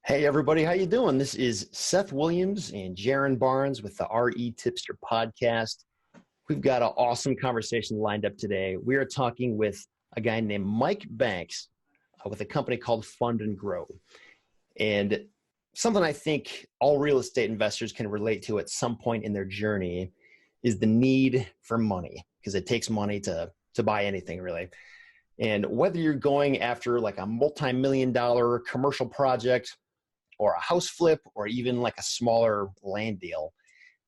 Hey everybody, how you doing? This is Seth Williams and Jaron Barnes with the REtipster podcast. We've got an awesome conversation lined up today. We are talking with a guy named Mike Banks with a company called Fund and Grow. And something I think all real estate investors can relate to at some point in their journey is the need for money, because it takes money to buy anything really. And whether you're going after like a multi-million-dollar commercial project or a house flip, or even like a smaller land deal,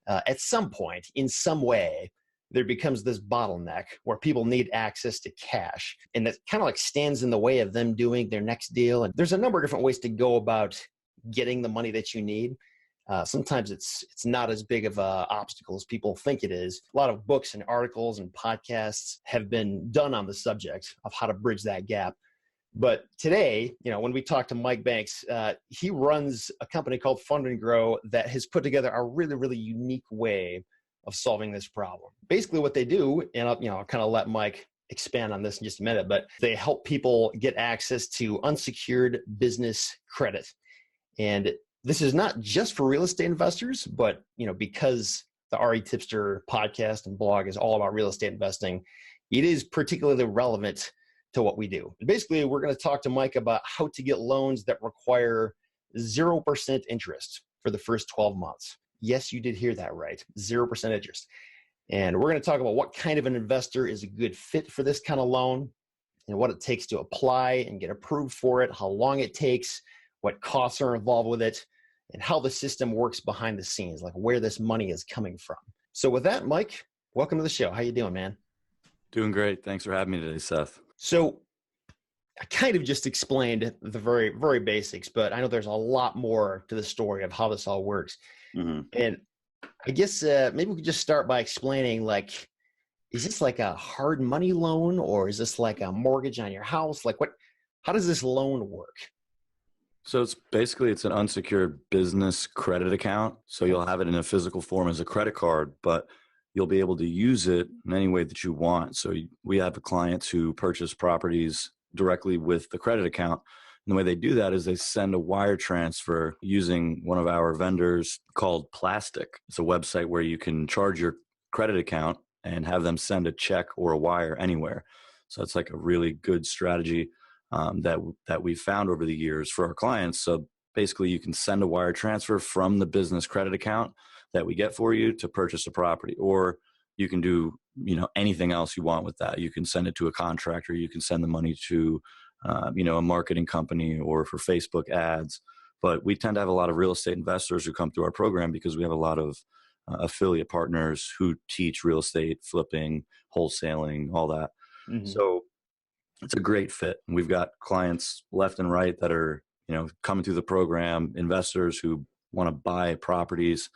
at some point, in some way, there becomes this bottleneck where people need access to cash. And that kind of like stands in the way of them doing their next deal. And there's a number of different ways to go about getting the money that you need. Sometimes it's not as big of an obstacle as people think it is. A lot of books and articles and podcasts have been done on the subject of how to bridge that gap. But today, when we talk to Mike Banks, he runs a company called Fund and Grow that has put together a really, really unique way of solving this problem. Basically what they do, and I'll kind of let Mike expand on this in just a minute, but they help people get access to unsecured business credit. And this is not just for real estate investors, but because the REtipster podcast and blog is all about real estate investing, it is particularly relevant to what we do. Basically, we're going to talk to Mike about how to get loans that require 0% interest for the first 12 months. Yes, you did hear that right, 0% interest. And we're going to talk about what kind of an investor is a good fit for this kind of loan, and what it takes to apply and get approved for it, how long it takes, what costs are involved with it, and how the system works behind the scenes, like where this money is coming from. So with that, Mike, welcome to the show. How you doing, man? Doing great. Thanks for having me today, Seth. So I kind of just explained the very, very basics, but I know there's a lot more to the story of how this all works. Mm-hmm. And I guess maybe we could just start by explaining, like, is this like a hard money loan, or is this like a mortgage on your house? Like how does this loan work? So it's an unsecured business credit account. So you'll have it in a physical form as a credit card, but you'll be able to use it in any way that you want. So we have clients who purchase properties directly with the credit account. And the way they do that is they send a wire transfer using one of our vendors called Plastic. It's a website where you can charge your credit account and have them send a check or a wire anywhere. So it's like a really good strategy that we've found over the years for our clients. So basically you can send a wire transfer from the business credit account that we get for you to purchase a property, or you can do anything else you want with that. You can send it to a contractor, you can send the money to a marketing company or for Facebook ads. But we tend to have a lot of real estate investors who come through our program because we have a lot of affiliate partners who teach real estate flipping, wholesaling, all that. Mm-hmm. So it's a great fit. We've got clients left and right that are coming through the program, investors who want to buy properties.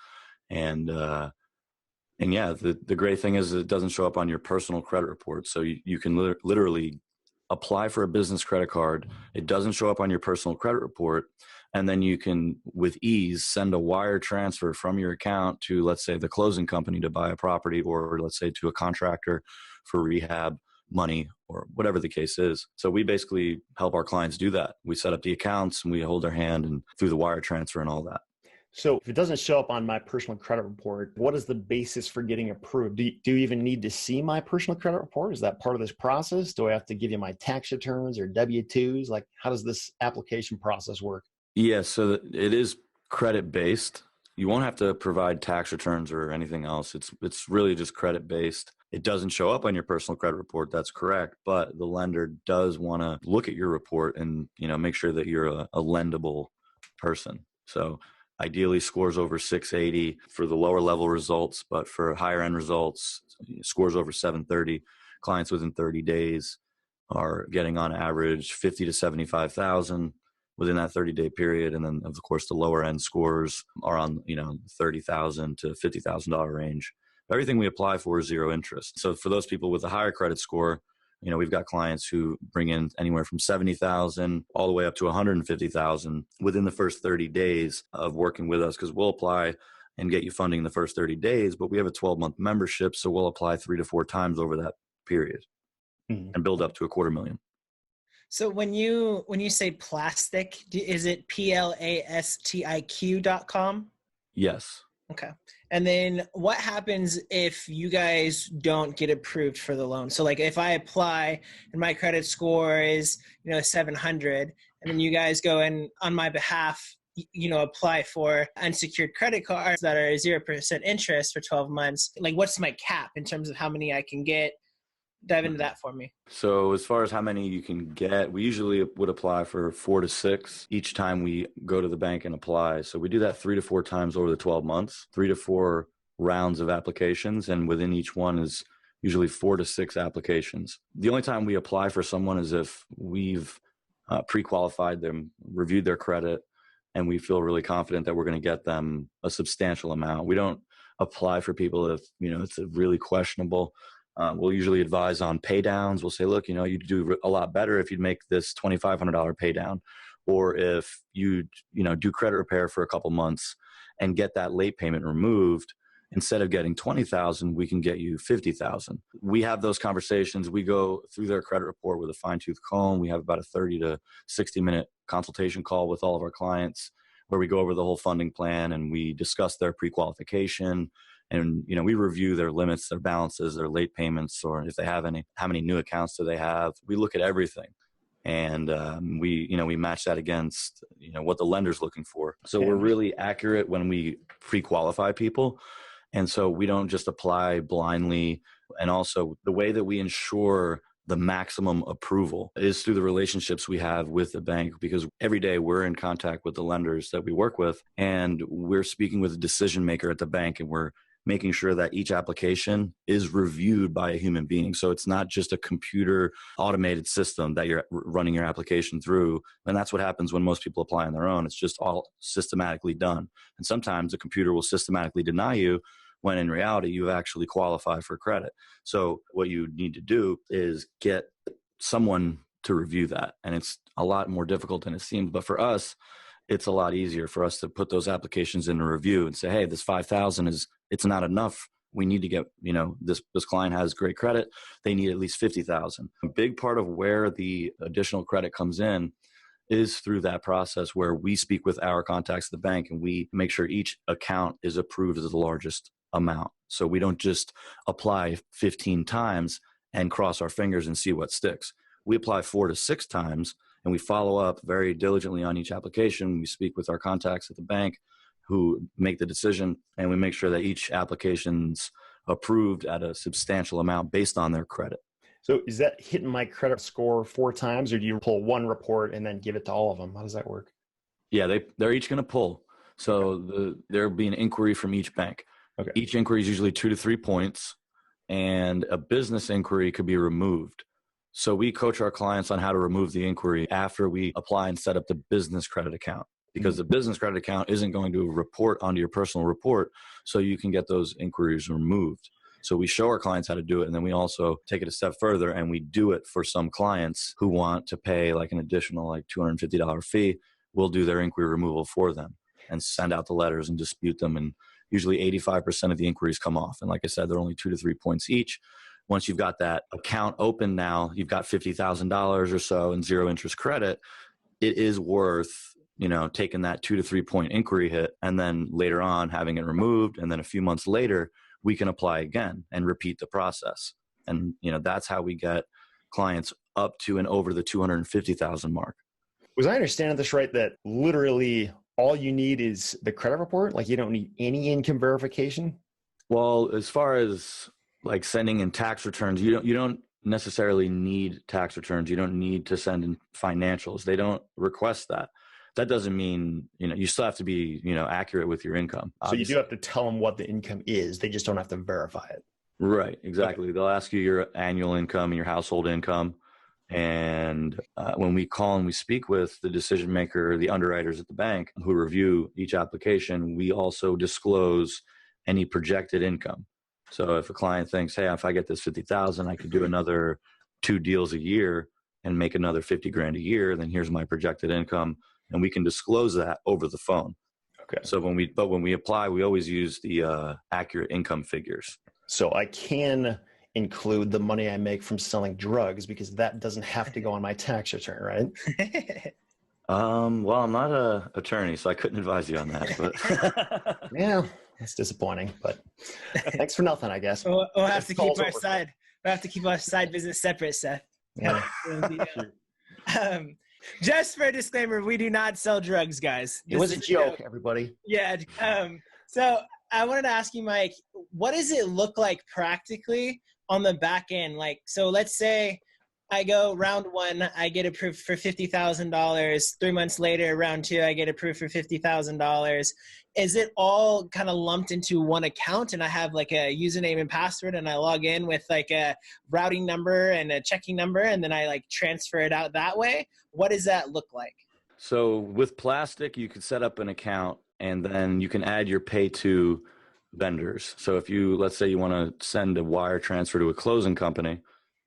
And yeah, the great thing is it doesn't show up on your personal credit report. So you can literally apply for a business credit card. It doesn't show up on your personal credit report. And then you can, with ease, send a wire transfer from your account to, let's say, the closing company to buy a property, or let's say to a contractor for rehab money, or whatever the case is. So we basically help our clients do that. We set up the accounts and we hold their hand and through the wire transfer and all that. So if it doesn't show up on my personal credit report, what is the basis for getting approved? Do you even need to see my personal credit report? Is that part of this process? Do I have to give you my tax returns or W-2s? Like, how does this application process work? Yeah, so it is credit-based. You won't have to provide tax returns or anything else. It's really just credit-based. It doesn't show up on your personal credit report, that's correct, but the lender does want to look at your report and make sure that you're a lendable person. So ideally scores over 680 for the lower level results, but for higher end results, scores over 730. Clients within 30 days are getting on average 50 to 75,000 within that 30-day period. And then of course the lower end scores are on, $30,000 to $50,000 range. Everything we apply for is zero interest. So for those people with a higher credit score, we've got clients who bring in anywhere from 70,000 all the way up to 150,000 within the first 30 days of working with us, because we'll apply and get you funding the first 30 days, but we have a 12-month membership, so we'll apply 3 to 4 times over that period and build up to $250,000. So when you say plastic, is it PLASTIQ.com? Yes. Okay. And then what happens if you guys don't get approved for the loan? So like if I apply and my credit score is, 700, and then you guys go and on my behalf, apply for unsecured credit cards that are 0% interest for 12 months. Like what's my cap in terms of how many I can get? Dive into that for me. So as far as how many you can get, we usually would apply for 4 to 6 each time we go to the bank and apply. So we do that 3 to 4 times over the 12 months, 3 to 4 rounds of applications. And within each one is usually 4 to 6 applications. The only time we apply for someone is if we've pre-qualified them, reviewed their credit, and we feel really confident that we're going to get them a substantial amount. We don't apply for people if, it's a really questionable. We'll usually advise on pay downs. We'll say, look, you'd do a lot better if you'd make this $2,500 pay down, or if you do credit repair for a couple months and get that late payment removed. Instead of getting $20,000, we can get you $50,000. We have those conversations. We go through their credit report with a fine-tooth comb. We have about a 30 to 60-minute consultation call with all of our clients where we go over the whole funding plan and we discuss their pre-qualification. And, we review their limits, their balances, their late payments, or if they have any, how many new accounts do they have? We look at everything. And we match that against, what the lender's looking for. So we're really accurate when we pre-qualify people. And so we don't just apply blindly. And also the way that we ensure the maximum approval is through the relationships we have with the bank, because every day we're in contact with the lenders that we work with, and we're speaking with a decision maker at the bank, and we're making sure that each application is reviewed by a human being. So it's not just a computer automated system that you're running your application through. And that's what happens when most people apply on their own. It's just all systematically done. And sometimes the computer will systematically deny you when in reality you actually qualify for credit. So what you need to do is get someone to review that. And it's a lot more difficult than it seems. But for us, it's a lot easier for us to put those applications in a review and say, hey, this 5,000 it's not enough. We need to get, this client has great credit. They need at least 50,000. A big part of where the additional credit comes in is through that process where we speak with our contacts at the bank and we make sure each account is approved as the largest amount. So we don't just apply 15 times and cross our fingers and see what sticks. We apply 4 to 6 times and we follow up very diligently on each application. We speak with our contacts at the bank who make the decision, and we make sure that each application's approved at a substantial amount based on their credit. So is that hitting my credit score 4 times, or do you pull one report and then give it to all of them? How does that work? Yeah, they're each going to pull. So there'll be an inquiry from each bank. Okay. Each inquiry is usually 2 to 3 points, and a business inquiry could be removed. So we coach our clients on how to remove the inquiry after we apply and set up the business credit account, because the business credit account isn't going to report onto your personal report, so you can get those inquiries removed. So we show our clients how to do it, and then we also take it a step further, and we do it for some clients who want to pay like an additional $250 fee. We'll do their inquiry removal for them and send out the letters and dispute them, and usually 85% of the inquiries come off. And like I said, they're only 2 to 3 points each. Once you've got that account open now, you've got $50,000 or so in zero interest credit, it is worth taking that 2 to 3 point inquiry hit, and then later on having it removed. And then a few months later, we can apply again and repeat the process. And, that's how we get clients up to and over the 250,000 mark. Was I understanding this right, that literally all you need is the credit report? Like you don't need any income verification? Well, as far as like sending in tax returns, you don't necessarily need tax returns. You don't need to send in financials. They don't request that. That doesn't mean, you still have to be, accurate with your income. Obviously. So you do have to tell them what the income is. They just don't have to verify it. Right. Exactly. Okay. They'll ask you your annual income and your household income. And when we call and we speak with the decision maker, the underwriters at the bank who review each application, we also disclose any projected income. So if a client thinks, hey, if I get this 50,000, I could do another 2 deals a year and make another 50 grand a year, then here's my projected income. And we can disclose that over the phone. Okay. So when we apply, we always use the accurate income figures. So I can include the money I make from selling drugs because that doesn't have to go on my tax return, right? Well, I'm not a attorney, so I couldn't advise you on that. But Yeah, that's disappointing. But thanks for nothing, I guess. We'll have to keep Call's our over. side. We'll have to keep our side business separate, Seth. Yeah. Just for a disclaimer, we do not sell drugs, guys. It was a joke, everybody. Yeah. So I wanted to ask you, Mike, what does it look like practically on the back end? Like, so let's say I go round one, I get approved for $50,000. 3 months later, round two, I get approved for $50,000. Is it all kind of lumped into one account and I have like a username and password and I log in with like a routing number and a checking number and then I like transfer it out that way? What does that look like? So with Plastic, you could set up an account and then you can add your pay to vendors. So if you, let's say you want to send a wire transfer to a closing company,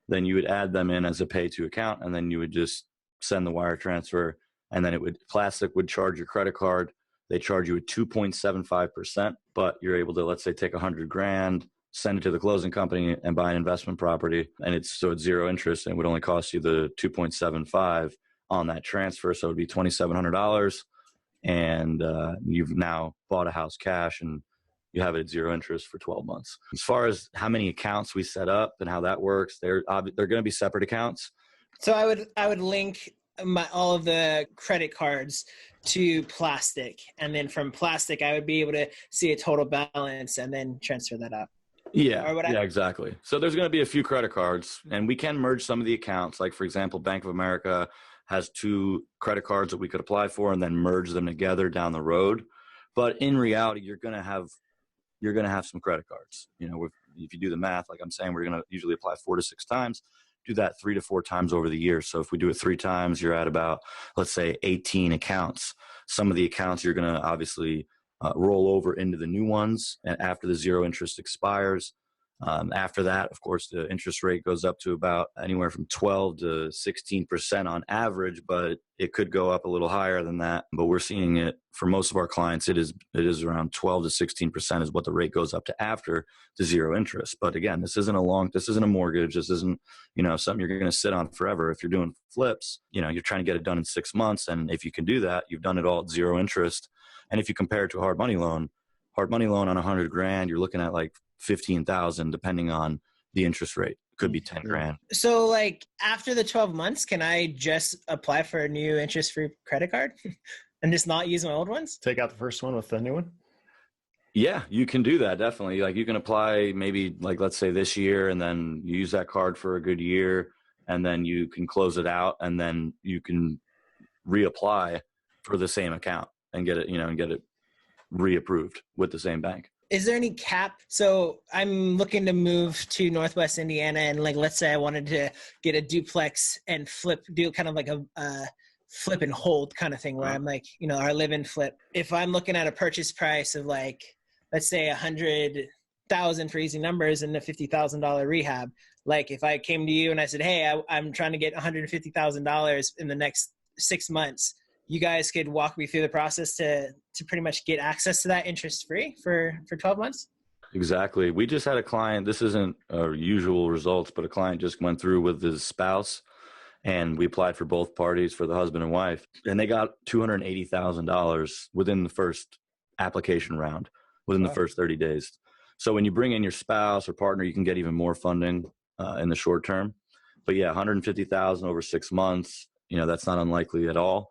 then you would add them in as a pay to account and then you would just send the wire transfer and then Plastic would charge your credit card. They charge you at 2.75%, but you're able to, let's say, take $100,000, send it to the closing company and buy an investment property. And it's zero interest and it would only cost you the 2.75 on that transfer. So it would be $2,700 and you've now bought a house cash and you have it at zero interest for 12 months. As far as how many accounts we set up and how that works, they're going to be separate accounts. So I would link all of the credit cards to Plastic, and then from Plastic, I would be able to see a total balance and then transfer that up. Yeah, exactly. So there's going to be a few credit cards, and we can merge some of the accounts. Like, for example, Bank of America has 2 credit cards that we could apply for and then merge them together down the road. But in reality, you're going to have some credit cards. You know, if you do the math, like I'm saying, we're going to usually apply 4 to 6 times. Do that 3 to 4 times over the year. So if we do it 3 times, you're at about, let's say, 18 accounts. Some of the accounts you're going to obviously roll over into the new ones, and after the zero interest expires. After that, of course, the interest rate goes up to about anywhere from 12 to 16% on average, but it could go up a little higher than that. But we're seeing it for most of our clients, it is around 12 to 16% is what the rate goes up to after the zero interest. But again, this isn't a mortgage. This isn't, something you're going to sit on forever. If you're doing flips, you're trying to get it done in 6 months. And if you can do that, you've done it all at zero interest. And if you compare it to a hard money loan on $100,000, you're looking at like 15,000, depending on the interest rate. It could be 10 grand. So like after the 12 months, can I just apply for a new interest-free credit card and just not use my old ones? Take out the first one with the new one? Yeah, you can do that. Definitely. Like you can apply maybe like, let's say this year, and then you use that card for a good year, and then you can close it out, and then you can reapply for the same account and get it reapproved with the same bank. Is there any cap? So I'm looking to move to Northwest Indiana, and like, let's say I wanted to get a duplex and do kind of like a flip and hold kind of thing where I'm like, our live and flip. If I'm looking at a purchase price of like, let's say $100,000 for easy numbers and a $50,000 rehab, like if I came to you and I said, hey, I'm trying to get $150,000 in the next 6 months, you guys could walk me through the process to pretty much get access to that interest free for 12 months? Exactly. We just had a client, this isn't our usual results, but a client just went through with his spouse, and we applied for both parties, for the husband and wife, and they got $280,000 within the first application round, within the first 30 days. So when you bring in your spouse or partner, you can get even more funding in the short term. But yeah, $150,000 over 6 months, that's not unlikely at all.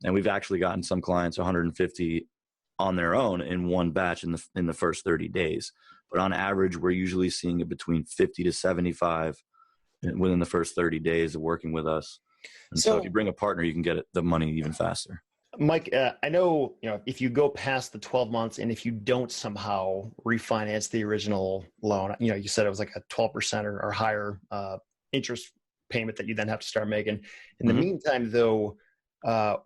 And we've actually gotten some clients 150 on their own in one batch in the first 30 days. But on average, we're usually seeing it between 50 to 75 within the first 30 days of working with us. And so if you bring a partner, you can get the money even faster. Mike, I know, if you go past the 12 months and if you don't somehow refinance the original loan, you said it was like a 12% or higher interest payment that you then have to start making. In the meantime, though,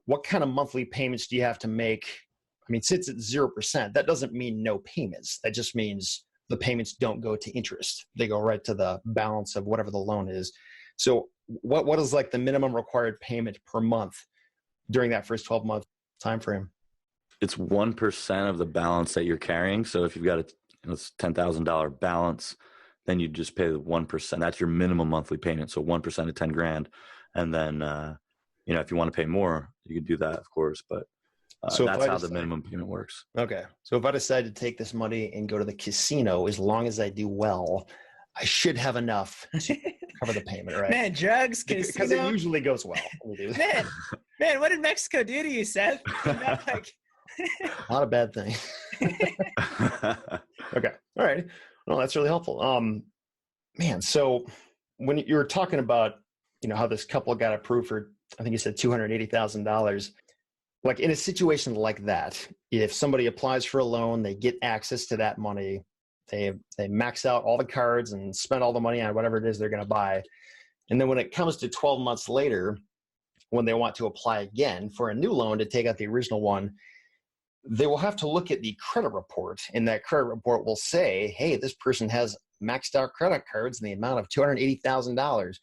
what kind of monthly payments do you have to make? I mean, since it's 0%, that doesn't mean no payments. That just means the payments don't go to interest. They go right to the balance of whatever the loan is. So what is like the minimum required payment per month during that first 12-month time frame? It's 1% of the balance that you're carrying. So if you've got a $10,000 balance, then you just pay the 1%. That's your minimum monthly payment. So 1% of 10 grand. And then, if you want to pay more, you can do that, of course. But So that's how the minimum payment works. Okay. So if I decide to take this money and go to the casino, as long as I do well, I should have enough to cover the payment, right? Man, drugs, Because casino. it usually goes well. Man, what did Mexico do to you, Seth? Not a bad thing. Okay. All right. Well, that's really helpful. Man, so when you were talking about, how this couple got approved for, I think you said $280,000, like in a situation like that, if somebody applies for a loan, they get access to that money, they max out all the cards and spend all the money on whatever it is they're going to buy. And then when it comes to 12 months later, when they want to apply again for a new loan to take out the original one, they will have to look at the credit report, and that credit report will say, hey, this person has maxed out credit cards in the amount of $280,000.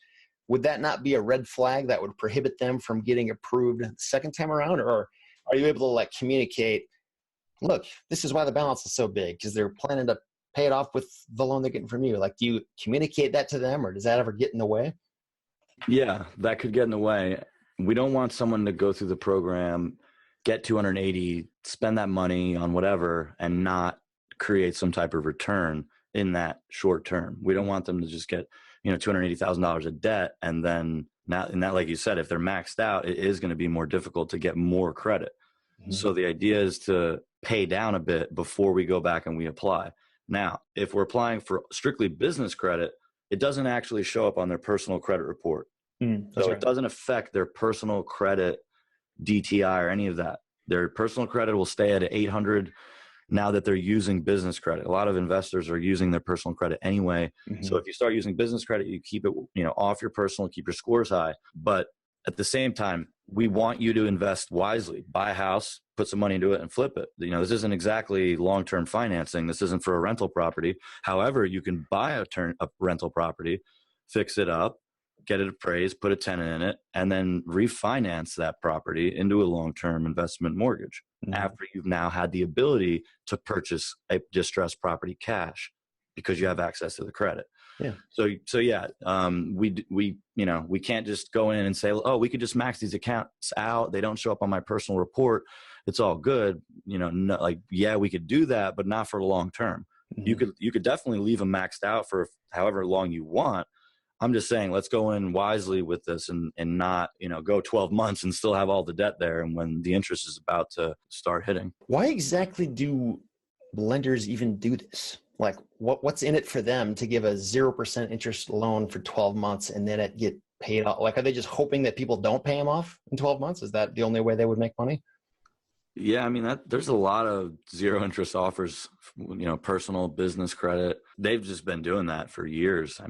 Would that not be a red flag that would prohibit them from getting approved the second time around? Or are you able to communicate, look, this is why the balance is so big, because they're planning to pay it off with the loan they're getting from you? Do you communicate that to them, or does that ever get in the way? Yeah, that could get in the way. We don't want someone to go through the program, get 280, spend that money on whatever, and not create some type of return in that short term. We don't want them to just get, $280,000 of debt. And then like you said, if they're maxed out, it is going to be more difficult to get more credit. Mm-hmm. So the idea is to pay down a bit before we go back and we apply. Now, if we're applying for strictly business credit, it doesn't actually show up on their personal credit report. So It doesn't affect their personal credit DTI or any of that. Their personal credit will stay at 800 now that they're using business credit. A lot of investors are using their personal credit anyway. Mm-hmm. So if you start using business credit, you keep it, off your personal, keep your scores high. But at the same time, we want you to invest wisely. Buy a house, put some money into it, and flip it. This isn't exactly long-term financing. This isn't for a rental property. However, you can buy a rental property, fix it up, get it appraised, put a tenant in it, and then refinance that property into a long-term investment mortgage. Mm-hmm. After you've now had the ability to purchase a distressed property cash because you have access to the credit. Yeah. So yeah, we can't just go in and say, oh, we could just max these accounts out. They don't show up on my personal report. It's all good. We could do that, but not for long term. Mm-hmm. You could definitely leave them maxed out for however long you want. I'm just saying, let's go in wisely with this and not, go 12 months and still have all the debt there. And when the interest is about to start hitting. Why exactly do lenders even do this? What's in it for them to give a 0% interest loan for 12 months and then it get paid off? Are they just hoping that people don't pay them off in 12 months? Is that the only way they would make money? Yeah, there's a lot of zero interest offers, personal business credit. They've just been doing that for years.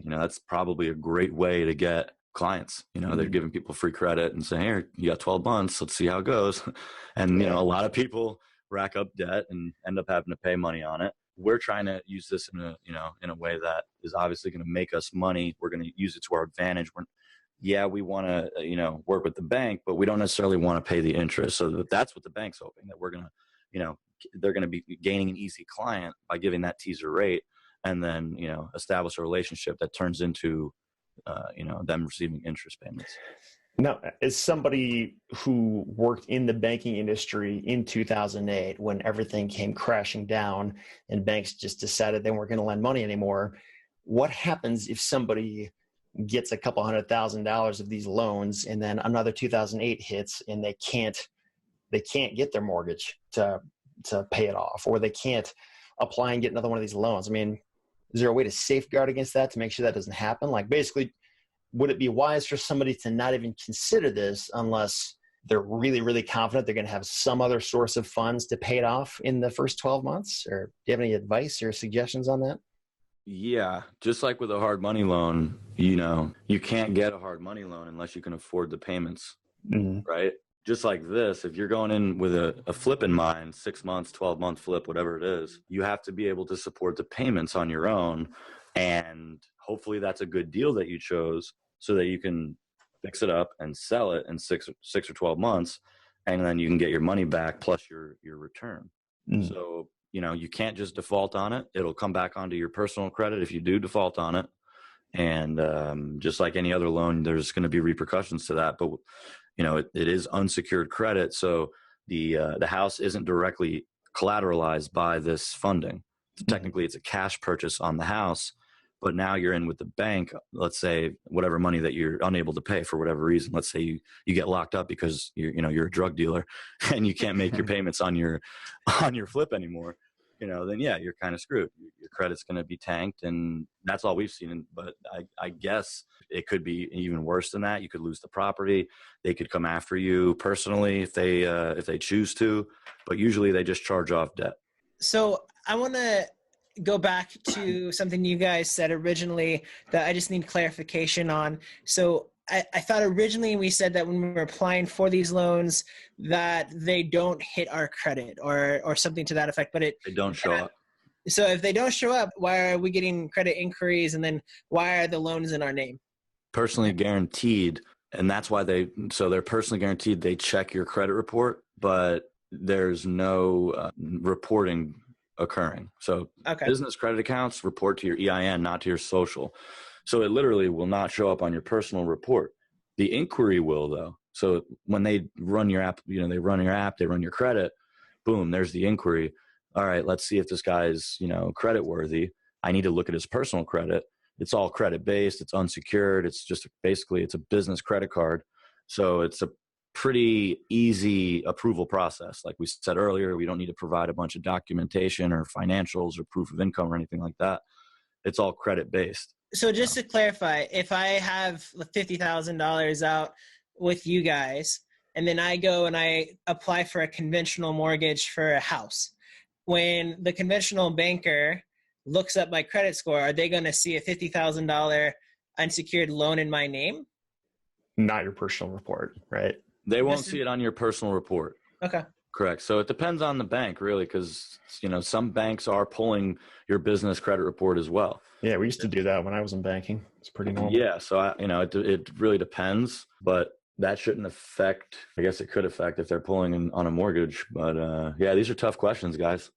That's probably a great way to get clients. They're giving people free credit and saying, here, you got 12 months. Let's see how it goes. And, a lot of people rack up debt and end up having to pay money on it. We're trying to use this in a way that is obviously going to make us money. We're going to use it to our advantage. We want to, work with the bank, but we don't necessarily want to pay the interest. So that's what the bank's hoping, that we're going to, they're going to be gaining an easy client by giving that teaser rate and then, establish a relationship that turns into, them receiving interest payments. Now, as somebody who worked in the banking industry in 2008, when everything came crashing down and banks just decided they weren't going to lend money anymore, what happens if somebody gets a couple $100,000 of these loans and then another 2008 hits and they can't get their mortgage to pay it off, or they can't apply and get another one of these loans? Is there a way to safeguard against that to make sure that doesn't happen? Basically, would it be wise for somebody to not even consider this unless they're really, really confident they're going to have some other source of funds to pay it off in the first 12 months? Or do you have any advice or suggestions on that? Yeah, just like with a hard money loan, you can't get a hard money loan unless you can afford the payments, right? Just like this, if you're going in with a flip in mind, 6 months, 12-month flip, whatever it is, you have to be able to support the payments on your own. And hopefully that's a good deal that you chose so that you can fix it up and sell it in 6 or 12 months. And then you can get your money back plus your return. So you can't just default on it. It'll come back onto your personal credit if you do default on it. And just like any other loan, there's going to be repercussions to that. But, it is unsecured credit. So the house isn't directly collateralized by this funding. Technically, it's a cash purchase on the house. But now you're in with the bank, let's say whatever money that you're unable to pay for whatever reason. Let's say you get locked up because you're a drug dealer and you can't make your payments on your flip anymore. Then yeah, you're kind of screwed. Your credit's going to be tanked, and that's all we've seen. But I guess it could be even worse than that. You could lose the property. They could come after you personally if they choose to. But usually they just charge off debt. So I want to go back to something you guys said originally that I just need clarification on. So I thought originally we said that when we were applying for these loans that they don't hit our credit or something to that effect, but they don't show up. So if they don't show up, why are we getting credit inquiries, and then why are the loans in our name? Personally guaranteed, and that's why they're personally guaranteed. They check your credit report, but there's no reporting occurring. So business credit accounts report to your EIN, not to your social. So it literally will not show up on your personal report. The inquiry will, though. So when they run your app, they run your app, they run your credit, boom, there's the inquiry. All right, let's see if this guy's, credit worthy. I need to look at his personal credit. It's all credit based. It's unsecured. It's just basically it's a business credit card. So it's a pretty easy approval process. Like we said earlier, we don't need to provide a bunch of documentation or financials or proof of income or anything like that. It's all credit based. So just to clarify, if I have $50,000 out with you guys, and then I go and I apply for a conventional mortgage for a house, when the conventional banker looks up my credit score, are they going to see a $50,000 unsecured loan in my name? Not your personal report, right? They won't see it on your personal report. Okay. Correct. So it depends on the bank, really, because, some banks are pulling your business credit report as well. Yeah, we used to do that when I was in banking. It's pretty normal. Yeah. So, it really depends, but that shouldn't affect, I guess it could affect if they're pulling on a mortgage. But yeah, these are tough questions, guys.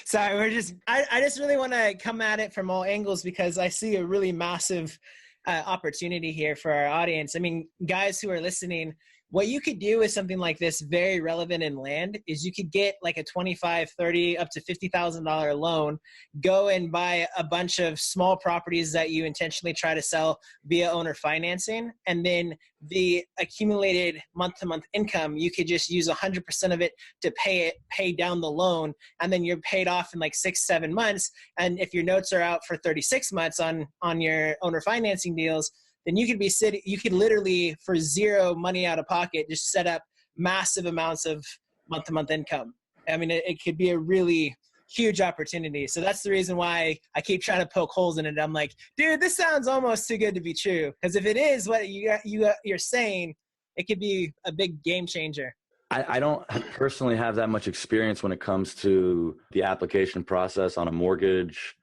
Sorry, I just really want to come at it from all angles because I see a really massive opportunity here for our audience. I mean, guys who are listening, what you could do with something like this, very relevant in land, is you could get like a $25,000, $30,000, up to $50,000 loan, go and buy a bunch of small properties that you intentionally try to sell via owner financing. And then the accumulated month-to-month income, you could just use 100% of it to pay down the loan. And then you're paid off in like 6-7 months. And if your notes are out for 36 months on your owner financing deals, then you could literally for zero money out of pocket, just set up massive amounts of month-to-month income. I mean, it could be a really huge opportunity. So that's the reason why I keep trying to poke holes in it. I'm like, dude, this sounds almost too good to be true. Because if it is what you're saying, it could be a big game changer. I don't personally have that much experience when it comes to the application process on a mortgage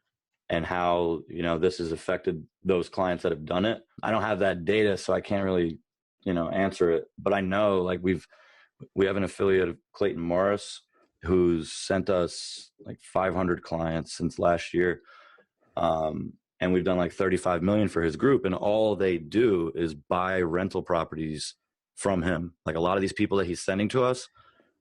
and how, this has affected those clients that have done it. I don't have that data, so I can't really, answer it. But I know, like, we have an affiliate of Clayton Morris who's sent us like 500 clients since last year. And we've done like 35 million for his group. And all they do is buy rental properties from him. Like a lot of these people that he's sending to us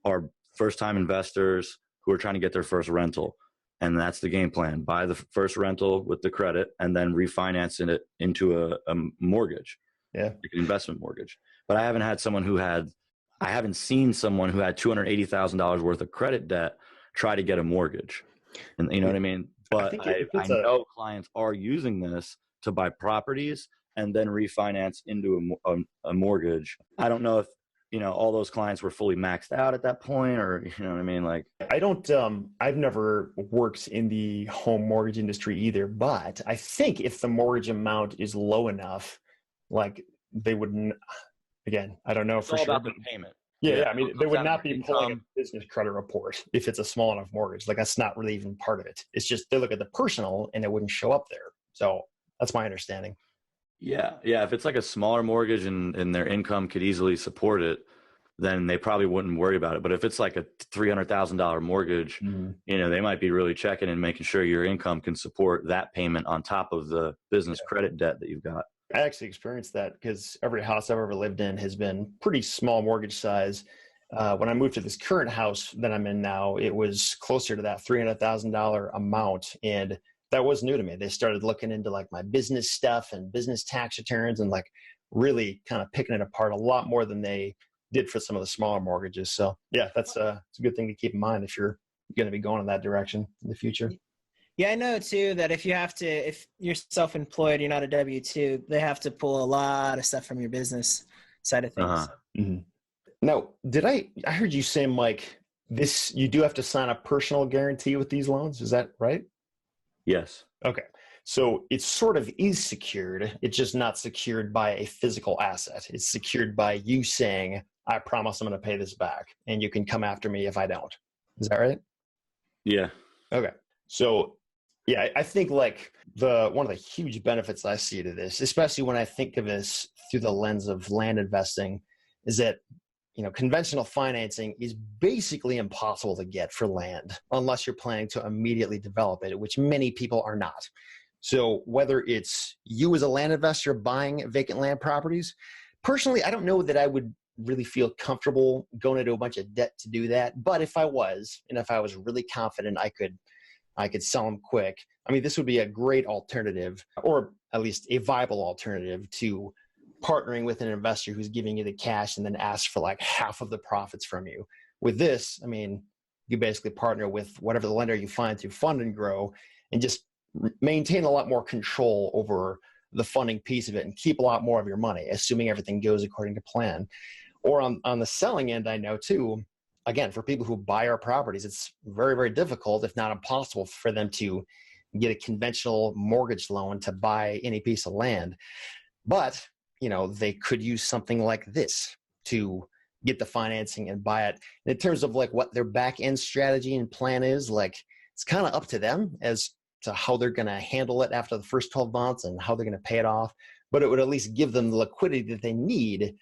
are first-time investors who are trying to get their first rental. And that's the game plan. Buy the first rental with the credit and then refinance it into a mortgage, like an investment mortgage. But I haven't seen someone who had $280,000 worth of credit debt try to get a mortgage. And you know what I mean? But I know clients are using this to buy properties and then refinance into a mortgage. I don't know if, all those clients were fully maxed out at that point, or, you know what I mean? Like, I've never worked in the home mortgage industry either, but I think if the mortgage amount is low enough, like they wouldn't, again, I don't know for sure. It's all about the payment. Yeah. I mean, they would not be pulling a business credit report if it's a small enough mortgage. Like that's not really even part of it. It's just, they look at the personal and it wouldn't show up there. So that's my understanding. Yeah. If it's like a smaller mortgage and their income could easily support it, then they probably wouldn't worry about it. But if it's like a $300,000 mortgage, they might be really checking and making sure your income can support that payment on top of the business credit debt that you've got. I actually experienced that because every house I've ever lived in has been pretty small mortgage size. When I moved to this current house that I'm in now, it was closer to that $300,000 amount. And that was new to me. They started looking into like my business stuff and business tax returns and like really kind of picking it apart a lot more than they did for some of the smaller mortgages. So yeah, it's a good thing to keep in mind if you're going to be going in that direction in the future. Yeah, I know too that if you're self-employed, you're not a W-2, they have to pull a lot of stuff from your business side of things. Mm-hmm. Now, I heard you say, Mike, you do have to sign a personal guarantee with these loans. Is that right? Yes. Okay. So it sort of is secured. It's just not secured by a physical asset. It's secured by you saying, I promise I'm going to pay this back and you can come after me if I don't. Is that right? Yeah. Okay. So yeah, I think like one of the huge benefits I see to this, especially when I think of this through the lens of land investing, is that conventional financing is basically impossible to get for land unless you're planning to immediately develop it, which many people are not. So whether it's you as a land investor buying vacant land properties, personally, I don't know that I would really feel comfortable going into a bunch of debt to do that. But if I was, and if I was really confident I could sell them quick, I mean, this would be a great alternative, or at least a viable alternative to partnering with an investor who's giving you the cash and then asks for like half of the profits from you. With this, I mean, you basically partner with whatever the lender you find through Fund and Grow and just maintain a lot more control over the funding piece of it and keep a lot more of your money, assuming everything goes according to plan. Or on the selling end, I know too, again, for people who buy our properties, it's very, very difficult, if not impossible, for them to get a conventional mortgage loan to buy any piece of land. But they could use something like this to get the financing and buy it. And in terms of like what their back end strategy and plan is, like it's kind of up to them as to how they're going to handle it after the first 12 months and how they're going to pay it off. But it would at least give them the liquidity that they need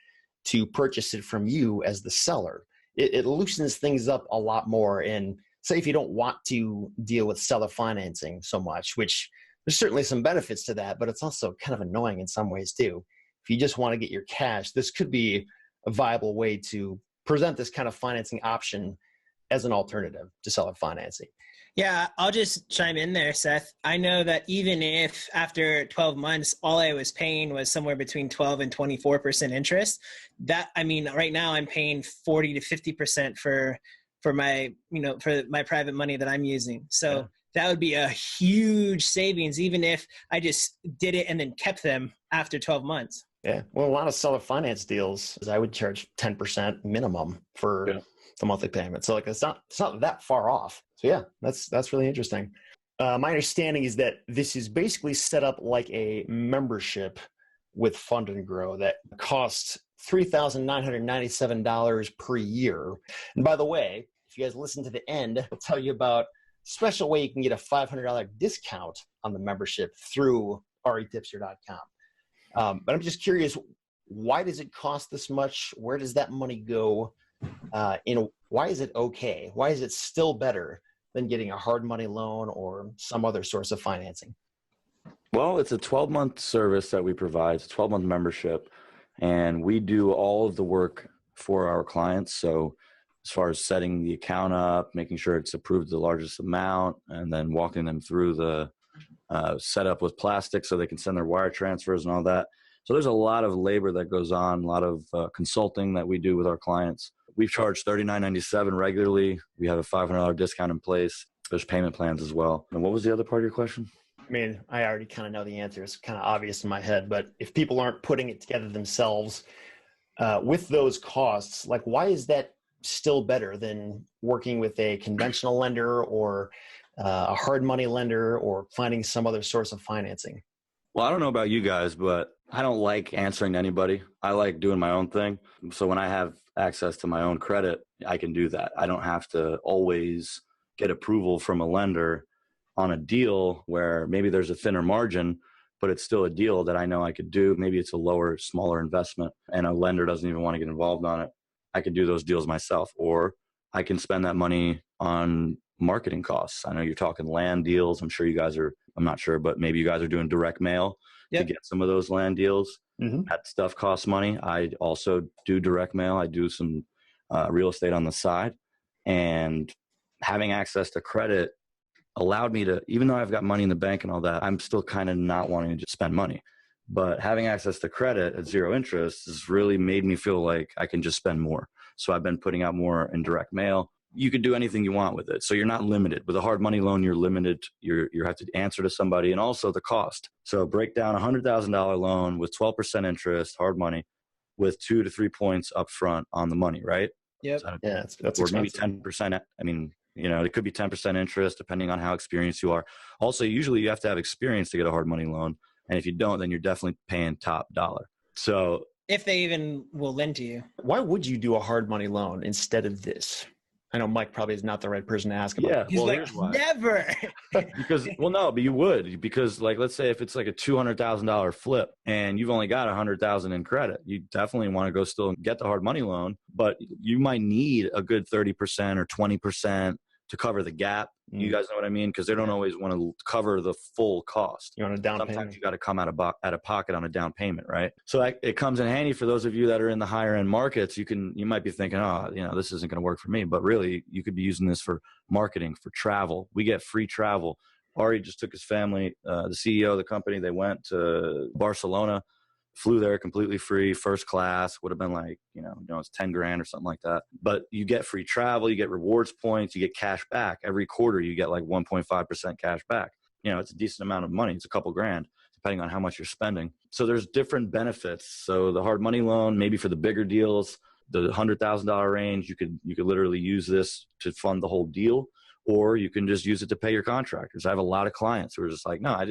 to purchase it from you as the seller. It loosens things up a lot more. And say if you don't want to deal with seller financing so much, which there's certainly some benefits to that, but it's also kind of annoying in some ways too. If you just want to get your cash, this could be a viable way to present this kind of financing option as an alternative to seller financing. Yeah, I'll just chime in there, Seth. I know that even if after 12 months, all I was paying was somewhere between 12 and 24% interest, right now I'm paying 40 to 50% for my private money that I'm using. So yeah. That would be a huge savings, even if I just did it and then kept them after 12 months. Yeah. Well, a lot of seller finance deals, I would charge 10% minimum for the monthly payment. So like it's not that far off. So yeah, that's really interesting. My understanding is that this is basically set up like a membership with Fund and Grow that costs $3,997 per year. And by the way, if you guys listen to the end, I'll tell you about a special way you can get a $500 discount on the membership through REtipster.com. But I'm just curious, why does it cost this much? Where does that money go? Why is it okay? Why is it still better than getting a hard money loan or some other source of financing? Well, it's a 12-month service that we provide. It's a 12-month membership, and we do all of the work for our clients. So as far as setting the account up, making sure it's approved the largest amount, and then walking them through the setup with plastic so they can send their wire transfers and all that. So there's a lot of labor that goes on, a lot of consulting that we do with our clients. We've charged $39.97 regularly. We have a $500 discount in place. There's payment plans as well. And what was the other part of your question? I mean, I already kind of know the answer. It's kind of obvious in my head, but if people aren't putting it together themselves with those costs, like why is that still better than working with a conventional lender or a hard money lender or finding some other source of financing? Well, I don't know about you guys, but I don't like answering to anybody. I like doing my own thing. So when I have access to my own credit, I can do that. I don't have to always get approval from a lender on a deal where maybe there's a thinner margin, but it's still a deal that I know I could do. Maybe it's a lower, smaller investment and a lender doesn't even want to get involved on it. I could do those deals myself, or I can spend that money on marketing costs. I know you're talking land deals. I'm sure you guys are, I'm not sure, but maybe you guys are doing direct mail to get some of those land deals. That stuff costs money. I also do direct mail. I do some real estate on the side, and having access to credit allowed me to, even though I've got money in the bank and all that, I'm still kind of not wanting to just spend money. But having access to credit at zero interest has really made me feel like I can just spend more. So I've been putting out more in direct mail. You could do anything you want with it. So you're not limited. With a hard money loan, you're limited. You have to answer to somebody, and also the cost. So break down a $100,000 loan with 12% interest, hard money, with 2 to 3 points up front on the money, right? Yep. Yeah, that's or expensive. maybe 10%. I mean, it could be 10% interest depending on how experienced you are. Also, usually you have to have experience to get a hard money loan. And if you don't, then you're definitely paying top dollar. So if they even will lend to you. Why would you do a hard money loan instead of this? I know Mike probably is not the right person to ask about. Yeah, He's well, like, here's why. never. Because, well, no, but you would, because like, let's say if it's like a $200,000 flip and you've only got $100,000 in credit, you definitely want to go still and get the hard money loan, but you might need a good 30% or 20% to cover the gap. You guys know what I mean? Because they don't always want to cover the full cost. You want a down Sometimes payment? you got to come out of pocket on a down payment, right? So it comes in handy for those of you that are in the higher end markets. You might be thinking, this isn't going to work for me, but really you could be using this for marketing, for travel. We get free travel. Ari just took his family, the CEO of the company. They went to Barcelona, flew there completely free, first class. Would have been like, it's 10 grand or something like that. But you get free travel, you get rewards points, you get cash back. Every quarter you get like 1.5% cash back. It's a decent amount of money. It's a couple grand, depending on how much you're spending. So there's different benefits. So the hard money loan, maybe for the bigger deals, the $100,000 range, you could literally use this to fund the whole deal, or you can just use it to pay your contractors. I have a lot of clients who are just like, no,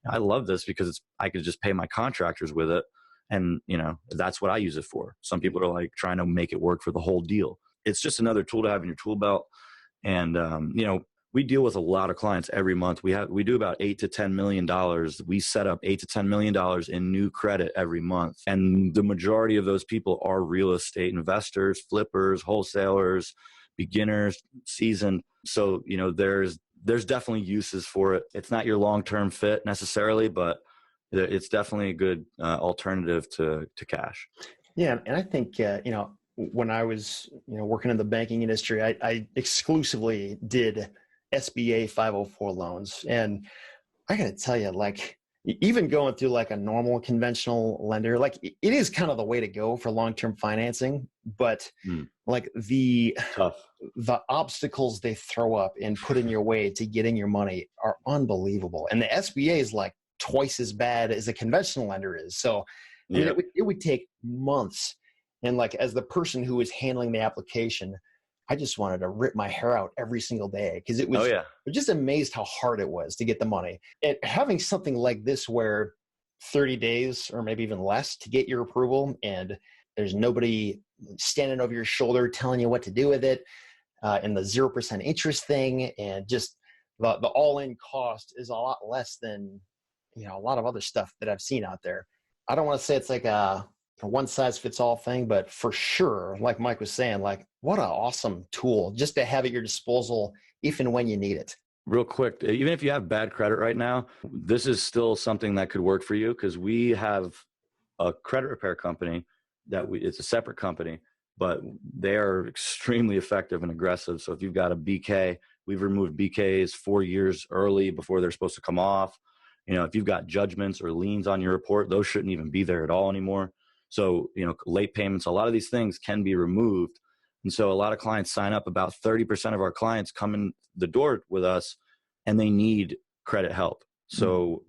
I love this because I could just pay my contractors with it. And, that's what I use it for. Some people are like trying to make it work for the whole deal. It's just another tool to have in your tool belt. And, we deal with a lot of clients every month. We do about $8 to $10 million. We set up $8 to $10 million in new credit every month. And the majority of those people are real estate investors, flippers, wholesalers, beginners, seasoned. So, there's definitely uses for it. It's not your long-term fit necessarily, but it's definitely a good alternative to cash. Yeah. And I think, when I was, working in the banking industry, I exclusively did SBA 504 loans. And I got to tell you, like, even going through like a normal conventional lender, like it is kind of the way to go for long-term financing, but like the obstacles they throw up and put in your way to getting your money are unbelievable. And the SBA is like twice as bad as a conventional lender is. So I mean, it would take months. And like, as the person who was handling the application, I just wanted to rip my hair out every single day because it was just amazed how hard it was to get the money. And having something like this where 30 days or maybe even less to get your approval, and there's nobody standing over your shoulder telling you what to do with it, and the 0% interest thing, and just the all-in cost is a lot less than a lot of other stuff that I've seen out there. I don't want to say it's like a one-size-fits-all thing, but for sure, like Mike was saying, like, what an awesome tool just to have at your disposal if and when you need it. Real quick, even if you have bad credit right now, this is still something that could work for you, because we have a credit repair company it's a separate company, but they are extremely effective and aggressive. So if you've got a BK, we've removed BKs 4 years early before they're supposed to come off. If you've got judgments or liens on your report, those shouldn't even be there at all anymore. So, late payments, a lot of these things can be removed. And so a lot of clients sign up. About 30% of our clients come in the door with us and they need credit help. So,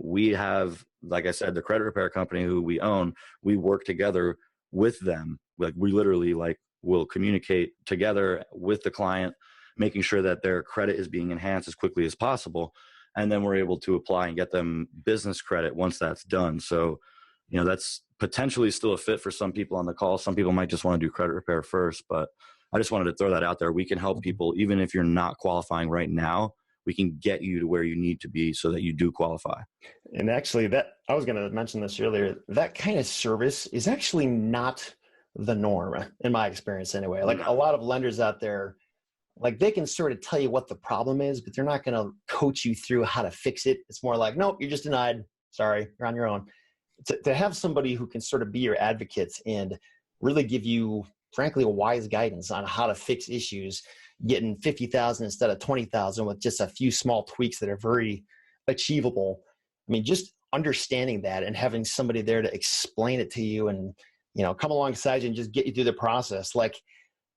we have, like I said, the credit repair company who we own, we work together with them. Like, we literally will communicate together with the client, making sure that their credit is being enhanced as quickly as possible. And then we're able to apply and get them business credit once that's done. So, that's potentially still a fit for some people on the call. Some people might just want to do credit repair first, but I just wanted to throw that out there. We can help people, even if you're not qualifying right now. We can get you to where you need to be so that you do qualify. And actually, I was going to mention this earlier, that kind of service is actually not the norm in my experience anyway. Like a lot of lenders out there, like they can sort of tell you what the problem is, but they're not going to coach you through how to fix it. It's more like, nope, you're just denied. Sorry, you're on your own. To have somebody who can sort of be your advocate and really give you, frankly, a wise guidance on how to fix issues, getting 50,000 instead of 20,000 with just a few small tweaks that are very achievable. I mean, just understanding that and having somebody there to explain it to you and, you know, come alongside you and just get you through the process, like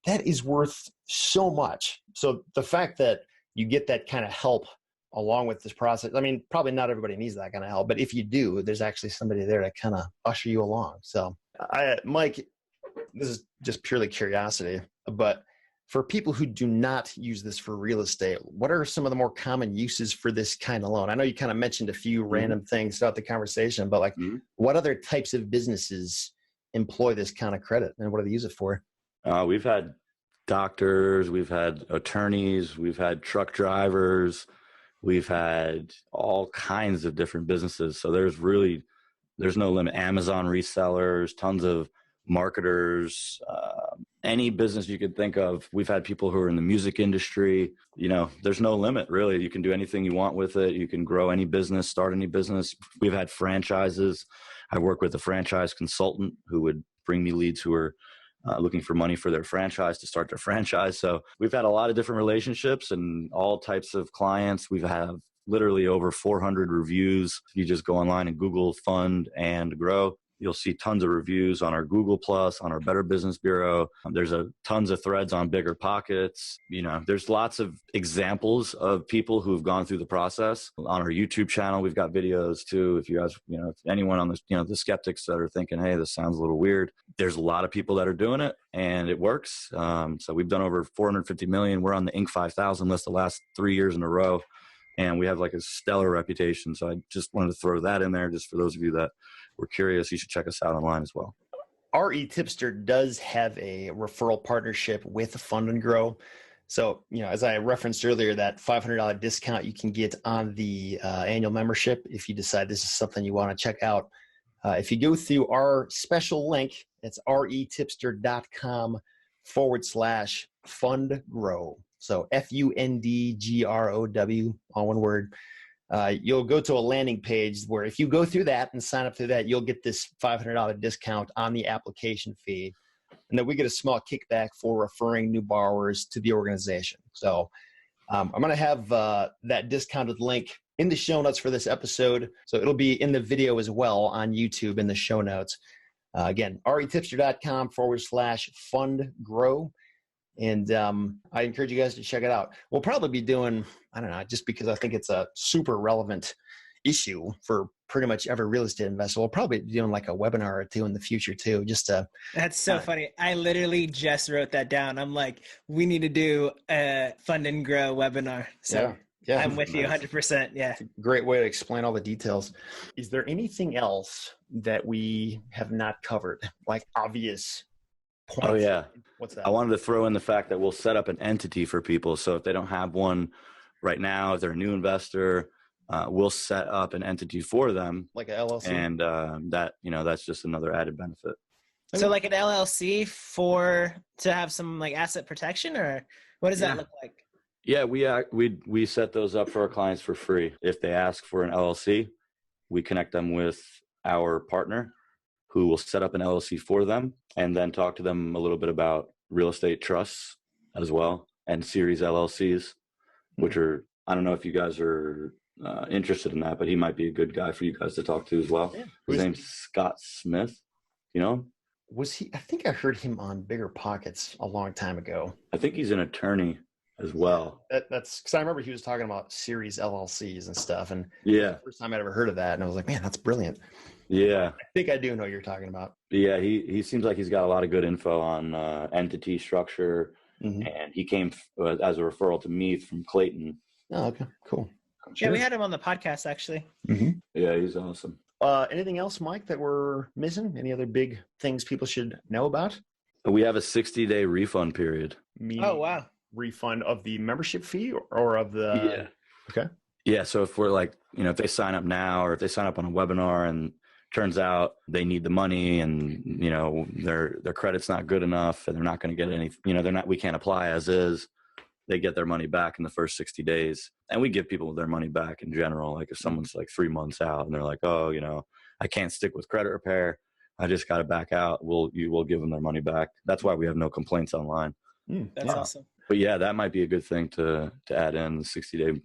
that is worth so much. So the fact that you get that kind of help along with this process, I mean, probably not everybody needs that kind of help, but if you do, there's actually somebody there to kind of usher you along. So Mike, this is just purely curiosity, but for people who do not use this for real estate, what are some of the more common uses for this kind of loan? I know you kind of mentioned a few random things throughout the conversation, but like what other types of businesses employ this kind of credit and what do they use it for? We've had doctors, we've had attorneys, we've had truck drivers, we've had all kinds of different businesses. So there's no limit. Amazon resellers, tons of marketers, any business you could think of. We've had people who are in the music industry. You know, there's no limit, really. You can do anything you want with it. You can grow any business, start any business. We've had franchises. I work with a franchise consultant who would bring me leads who are looking for money for their franchise to start their franchise. So we've had a lot of different relationships and all types of clients. We've had literally over 400 reviews. You just go online and Google Fund and Grow. You'll see tons of reviews on our Google Plus, on our Better Business Bureau. There's tons of threads on Bigger Pockets. You know, there's lots of examples of people who've gone through the process. On our YouTube channel, we've got videos too. If you guys, you know, if anyone on this, you know, the skeptics that are thinking, hey, this sounds a little weird, there's a lot of people that are doing it and it works. So we've done over 450 million. We're on the Inc. 5000 list the last 3 years in a row. And we have like a stellar reputation. So I just wanted to throw that in there just for those of you that were curious. You should check us out online as well. REtipster does have a referral partnership with Fund and Grow. So, you know, as I referenced earlier, that $500 discount you can get on the annual membership if you decide this is something you want to check out. If you go through our special link, it's retipster.com/fundgrow. So FUNDGROW, all one word. You'll go to a landing page where if you go through that and sign up through that, you'll get this $500 discount on the application fee. And then we get a small kickback for referring new borrowers to the organization. So I'm going to have that discounted link in the show notes for this episode. So it'll be in the video as well on YouTube in the show notes. Again, retipster.com/fundgrow. And I encourage you guys to check it out. We'll probably be doing, I don't know, just because I think it's a super relevant issue for pretty much every real estate investor. We'll probably be doing like a webinar or two in the future too, just to. That's so funny. I literally just wrote that down. I'm like, we need to do a Fund and Grow webinar. So yeah, I'm with you 100%. Yeah. It's a great way to explain all the details. Is there anything else that we have not covered? Like obvious points? Oh yeah. What's that? I wanted to throw in the fact that we'll set up an entity for people. So if they don't have one right now, if they're a new investor, we'll set up an entity for them. Like an LLC? And that, you know, that's just another added benefit. So like an LLC to have some like asset protection, or what does that look like? Yeah, we set those up for our clients for free. If they ask for an LLC, we connect them with our partner who will set up an LLC for them and then talk to them a little bit about real estate trusts as well and series LLCs, which are, I don't know if you guys are interested in that, but he might be a good guy for you guys to talk to as well. Yeah. His name's Scott Smith. You know? Was he? I think I heard him on Bigger Pockets a long time ago. I think he's an attorney as well. That's because I remember he was talking about series LLCs and stuff. And yeah, the first time I'd ever heard of that. And I was like, man, that's brilliant. Yeah. I think I do know what you're talking about. Yeah, he seems like he's got a lot of good info on entity structure. Mm-hmm. And he came as a referral to me from Clayton. Oh, okay, cool. Sure. Yeah, we had him on the podcast actually. Mm-hmm. Yeah, he's awesome. Anything else, Mike, that we're missing? Any other big things people should know about? We have a 60-day refund period. Oh, wow. Refund of the membership fee or of the... Yeah. Okay. Yeah, so if we're like, you know, if they sign up now or if they sign up on a webinar and turns out they need the money and, you know, their credit's not good enough and they're not going to get any, you know, we can't apply as is. They get their money back in the first 60 days. And we give people their money back in general. Like if someone's like 3 months out and they're like, oh, you know, I can't stick with credit repair, I just got to back out. You will give them their money back. That's why we have no complaints online. That's awesome. But yeah, that might be a good thing to add in, the 60-day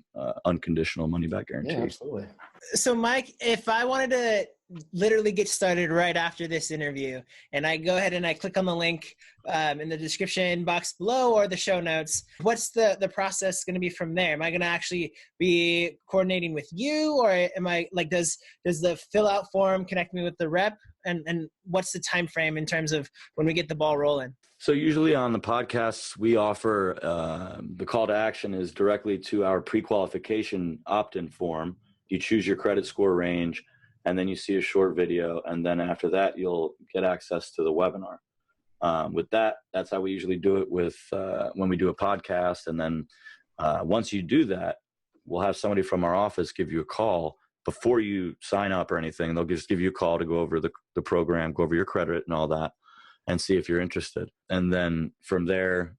unconditional money back guarantee. Yeah, absolutely. So Mike, if I wanted to literally get started right after this interview and I go ahead and I click on the link in the description box below or the show notes, what's the process going to be from there? Am I going to actually be coordinating with you, or am I like, does the fill out form connect me with the rep, and what's the time frame in terms of when we get the ball rolling? So usually on the podcasts, we offer the call to action is directly to our pre-qualification opt-in form. You choose your credit score range, and then you see a short video. And then after that, you'll get access to the webinar. With that's how we usually do it with when we do a podcast. And then once you do that, we'll have somebody from our office give you a call before you sign up or anything. They'll just give you a call to go over the program, go over your credit and all that, and see if you're interested. And then from there,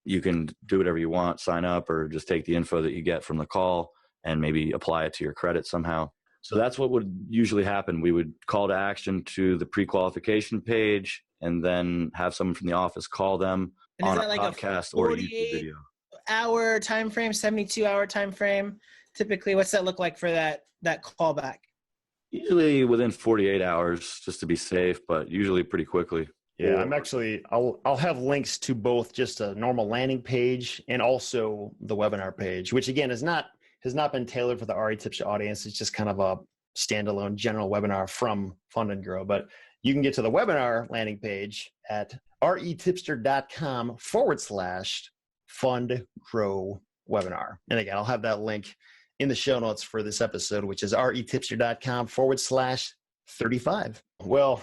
you can do whatever you want, sign up, or just take the info that you get from the call and maybe apply it to your credit somehow. So that's what would usually happen. We would call to action to the pre-qualification page and then have someone from the office call them on a podcast or a YouTube video. Hour time frame, 72-hour time frame. Typically, what's that look like for that callback? Usually within 48 hours, just to be safe, but usually pretty quickly. Yeah, I'll have links to both just a normal landing page and also the webinar page, which again has not been tailored for the REtipster audience. It's just kind of a standalone general webinar from Fund and Grow. But you can get to the webinar landing page at retipster.com/Fund Grow webinar. And again, I'll have that link in the show notes for this episode, which is retipster.com/35. Well,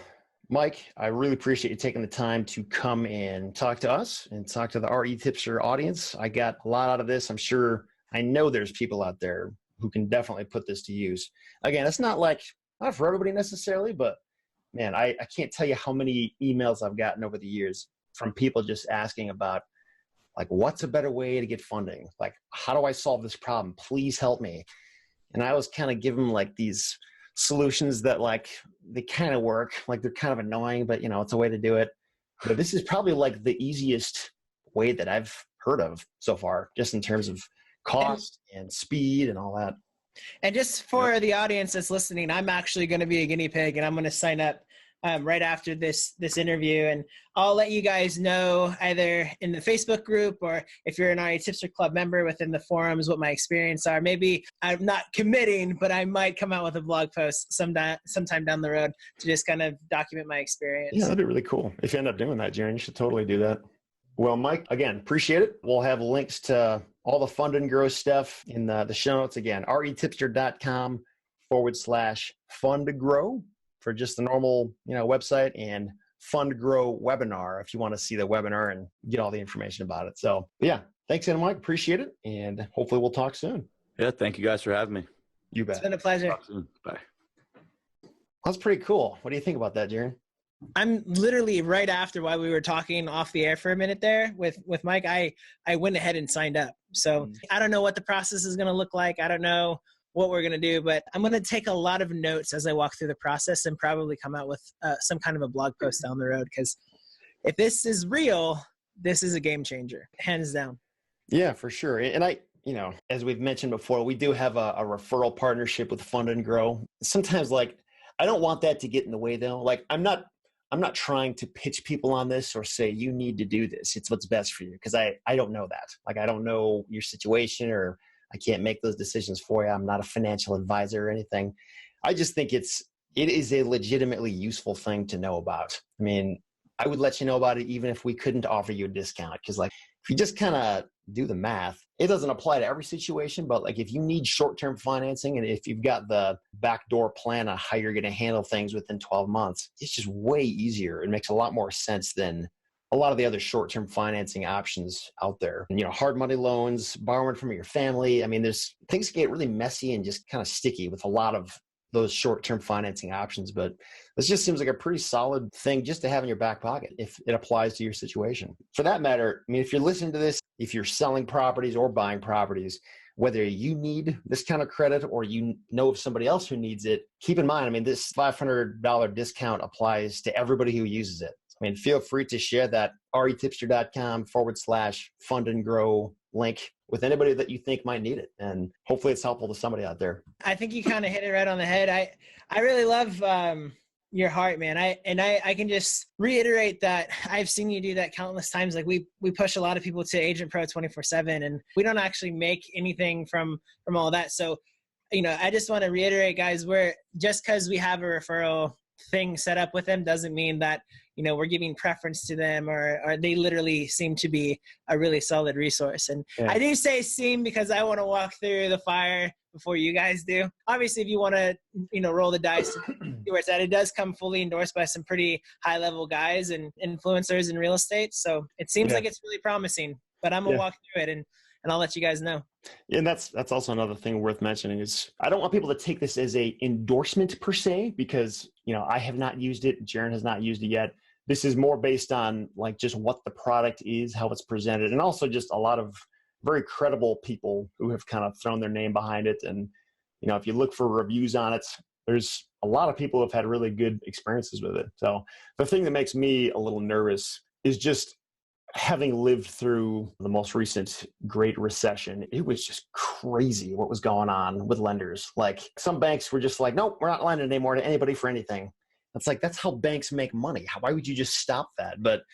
Mike, I really appreciate you taking the time to come and talk to us and talk to the REtipster audience. I got a lot out of this. I know there's people out there who can definitely put this to use. Again, it's not for everybody necessarily, but man, I can't tell you how many emails I've gotten over the years from people just asking about, like, what's a better way to get funding? Like, how do I solve this problem? Please help me. And I always kind of give them like these solutions that like they kind of work, like they're kind of annoying, but you know, it's a way to do it. But this is probably like the easiest way that I've heard of so far, just in terms of cost and speed and all that. And just for the audience that's listening, I'm actually going to be a guinea pig, and I'm going to sign up right after this interview, and I'll let you guys know either in the Facebook group or if you're an REtipster Club member within the forums what my experience are. Maybe I'm not committing, but I might come out with a blog post sometime down the road to just kind of document my experience. Yeah, that'd be really cool. If you end up doing that, Jaron, you should totally do that. Well, Mike, again, appreciate it. We'll have links to all the Fund and Grow stuff in the show notes. Again, retipster.com/Fund Grow for just the normal, website, and Fund Grow webinar if you want to see the webinar and get all the information about it. So yeah, thanks again, Mike. Appreciate it. And hopefully we'll talk soon. Yeah. Thank you guys for having me. You bet. It's been a pleasure. Talk soon. Bye. That's pretty cool. What do you think about that, Jaron? I'm literally right after while we were talking off the air for a minute there with Mike, I went ahead and signed up. So I don't know what the process is going to look like. I don't know what we're going to do, but I'm going to take a lot of notes as I walk through the process and probably come out with some kind of a blog post down the road. Because if this is real, this is a game changer, hands down. Yeah, for sure. And as we've mentioned before, we do have a referral partnership with Fund and Grow. Sometimes I don't want that to get in the way though. Like I'm not trying to pitch people on this or say, you need to do this. It's what's best for you. Because I don't know that. Like, I don't know your situation, or I can't make those decisions for you. I'm not a financial advisor or anything. I just think it is a legitimately useful thing to know about. I mean, I would let you know about it even if we couldn't offer you a discount. Because if you just kind of do the math, it doesn't apply to every situation, but if you need short-term financing and if you've got the backdoor plan on how you're going to handle things within 12 months, it's just way easier. It makes a lot more sense than a lot of the other short-term financing options out there. And, hard money loans, borrowing from your family. I mean, there's things get really messy and just kind of sticky with a lot of those short-term financing options. But this just seems like a pretty solid thing just to have in your back pocket if it applies to your situation. For that matter, I mean, if you're listening to this, if you're selling properties or buying properties, whether you need this kind of credit or you know of somebody else who needs it, keep in mind, I mean, this $500 discount applies to everybody who uses it. I mean, feel free to share that retipster.com/fund and grow link with anybody that you think might need it. And hopefully it's helpful to somebody out there. I think you kind of hit it right on the head. I really love your heart, man. I can just reiterate that I've seen you do that countless times. Like we push a lot of people to Agent Pro 24/7, and we don't actually make anything from all that. So, I just want to reiterate, guys, just because we have a referral thing set up with them doesn't mean that we're giving preference to them, or they literally seem to be a really solid resource. And yeah. I do say seem because I want to walk through the fire before you guys do. Obviously, if you want to roll the dice and see where it's at, it does come fully endorsed by some pretty high level guys and influencers in real estate, so it seems like it's really promising. But I'm gonna walk through it and I'll let you guys know. Yeah, and that's also another thing worth mentioning is I don't want people to take this as a endorsement per se, because I have not used it. Jaron has not used it yet. This is more based on like just what the product is, how it's presented, and also just a lot of very credible people who have kind of thrown their name behind it. And if you look for reviews on it, there's a lot of people who have had really good experiences with it. So the thing that makes me a little nervous is just having lived through the most recent Great Recession. It was just crazy what was going on with lenders. Like some banks were just like, nope, we're not lending anymore to anybody for anything. It's like, that's how banks make money. Why would you just stop that? But I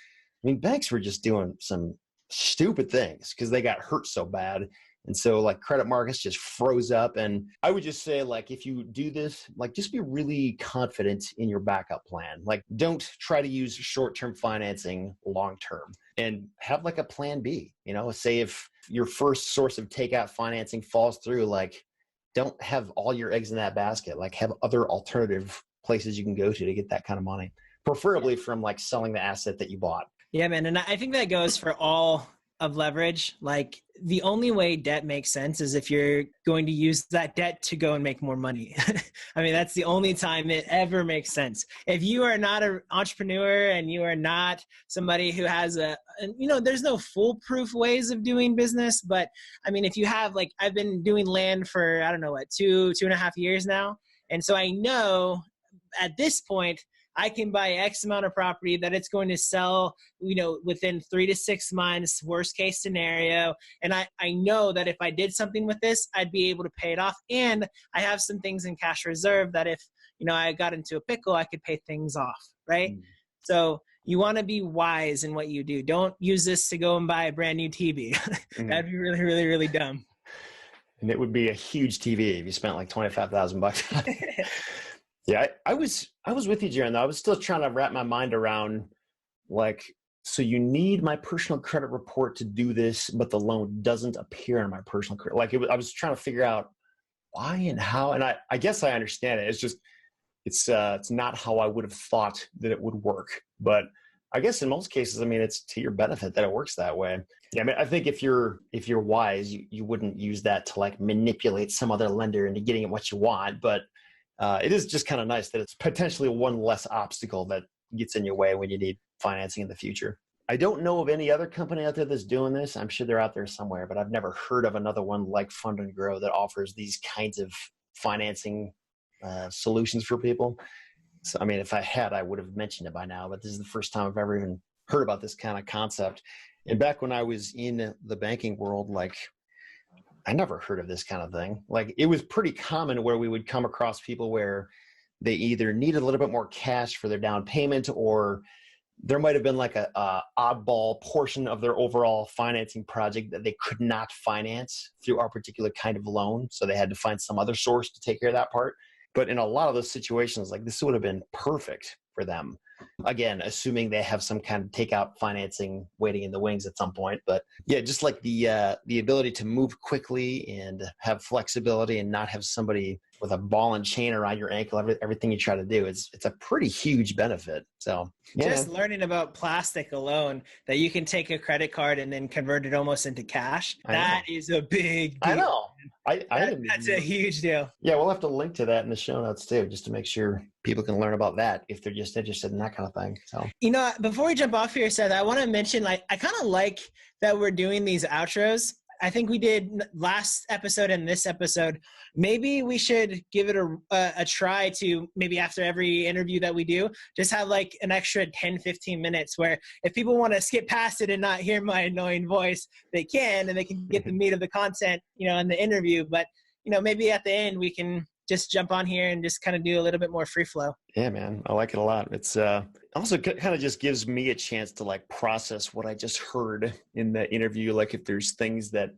mean, banks were just doing some stupid things because they got hurt so bad. And so like credit markets just froze up. And I would just say, like, if you do this, like, just be really confident in your backup plan. Like, don't try to use short-term financing long-term, and have like a plan B. Say if your first source of takeout financing falls through, like, don't have all your eggs in that basket. Like, have other alternative places you can go to get that kind of money, preferably from like selling the asset that you bought. Yeah, man. And I think that goes for all of leverage. Like, the only way debt makes sense is if you're going to use that debt to go and make more money. I mean, that's the only time it ever makes sense. If you are not an entrepreneur and you are not somebody who has there's no foolproof ways of doing business. But I mean, if you have, like, I've been doing land for, I don't know what, 2.5 years now. And so I know at this point, I can buy X amount of property that it's going to sell, within 3 to 6 months, worst case scenario. And I know that if I did something with this, I'd be able to pay it off. And I have some things in cash reserve that if, I got into a pickle, I could pay things off, right? So you want to be wise in what you do. Don't use this to go and buy a brand new TV. That'd be really, really, really dumb. And it would be a huge TV if you spent like $25,000. Yeah, I was with you, Jaron, though. I was still trying to wrap my mind around, like, so you need my personal credit report to do this, but the loan doesn't appear in my personal credit. Like, I was trying to figure out why and how, and I guess I understand it. It's just, it's not how I would have thought that it would work. But I guess in most cases, I mean, it's to your benefit that it works that way. Yeah, I mean, I think if you're wise, you wouldn't use that to like manipulate some other lender into getting what you want, but it is just kind of nice that it's potentially one less obstacle that gets in your way when you need financing in the future. I don't know of any other company out there that's doing this. I'm sure they're out there somewhere, but I've never heard of another one like Fund and Grow that offers these kinds of financing solutions for people. So, I mean, if I had, I would have mentioned it by now, but this is the first time I've ever even heard about this kind of concept. And back when I was in the banking world, like, I never heard of this kind of thing. Like, it was pretty common where we would come across people where they either needed a little bit more cash for their down payment, or there might have been like a oddball portion of their overall financing project that they could not finance through our particular kind of loan. So they had to find some other source to take care of that part. But in a lot of those situations, like, this would have been perfect for them. Again, assuming they have some kind of takeout financing waiting in the wings at some point. But yeah, just like the ability to move quickly and have flexibility and not have somebody with a ball and chain around your ankle, everything you try to do, it's a pretty huge benefit. So yeah. Just learning about plastic alone, that you can take a credit card and then convert it almost into cash. That is a big deal. I know. That's a huge deal. Yeah, we'll have to link to that in the show notes too, just to make sure people can learn about that if they're just interested in that kind of thing. So, Before we jump off here, Seth, I want to mention, I kind of like that we're doing these outros. I think we did last episode and this episode. Maybe we should give it a try to maybe after every interview that we do, just have like an extra 10, 15 minutes where if people want to skip past it and not hear my annoying voice, they can, and they can get the meat of the content, in the interview. But, maybe at the end we can just jump on here and just kind of do a little bit more free flow. Yeah, man, I like it a lot. It's also kind of just gives me a chance to like process what I just heard in the interview. Like if there's things that,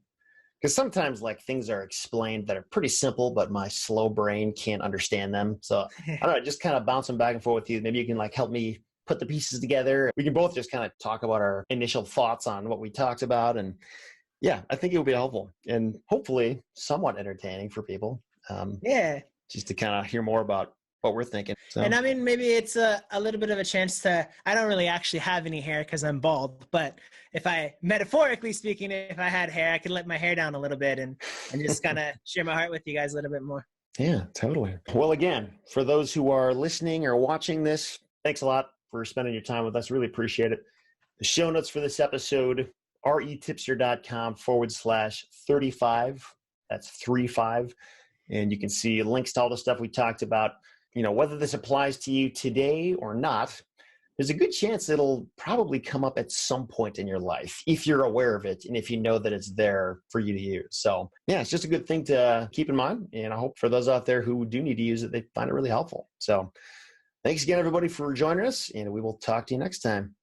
because sometimes like things are explained that are pretty simple, but my slow brain can't understand them. So I don't know, just kind of bouncing back and forth with you. Maybe you can like help me put the pieces together. We can both just kind of talk about our initial thoughts on what we talked about. And yeah, I think it will be helpful and hopefully somewhat entertaining for people. Just to kind of hear more about what we're thinking. So. And I mean, maybe it's a little bit of a chance to, I don't really actually have any hair because I'm bald, but if I, metaphorically speaking, if I had hair, I could let my hair down a little bit and just kind of share my heart with you guys a little bit more. Yeah, totally. Well, again, for those who are listening or watching this, thanks a lot for spending your time with us. Really appreciate it. The show notes for this episode, retipster.com/35. That's 35. And you can see links to all the stuff we talked about. Whether this applies to you today or not, there's a good chance it'll probably come up at some point in your life if you're aware of it and if you know that it's there for you to use. So yeah, it's just a good thing to keep in mind. And I hope for those out there who do need to use it, they find it really helpful. So thanks again, everybody, for joining us, and we will talk to you next time.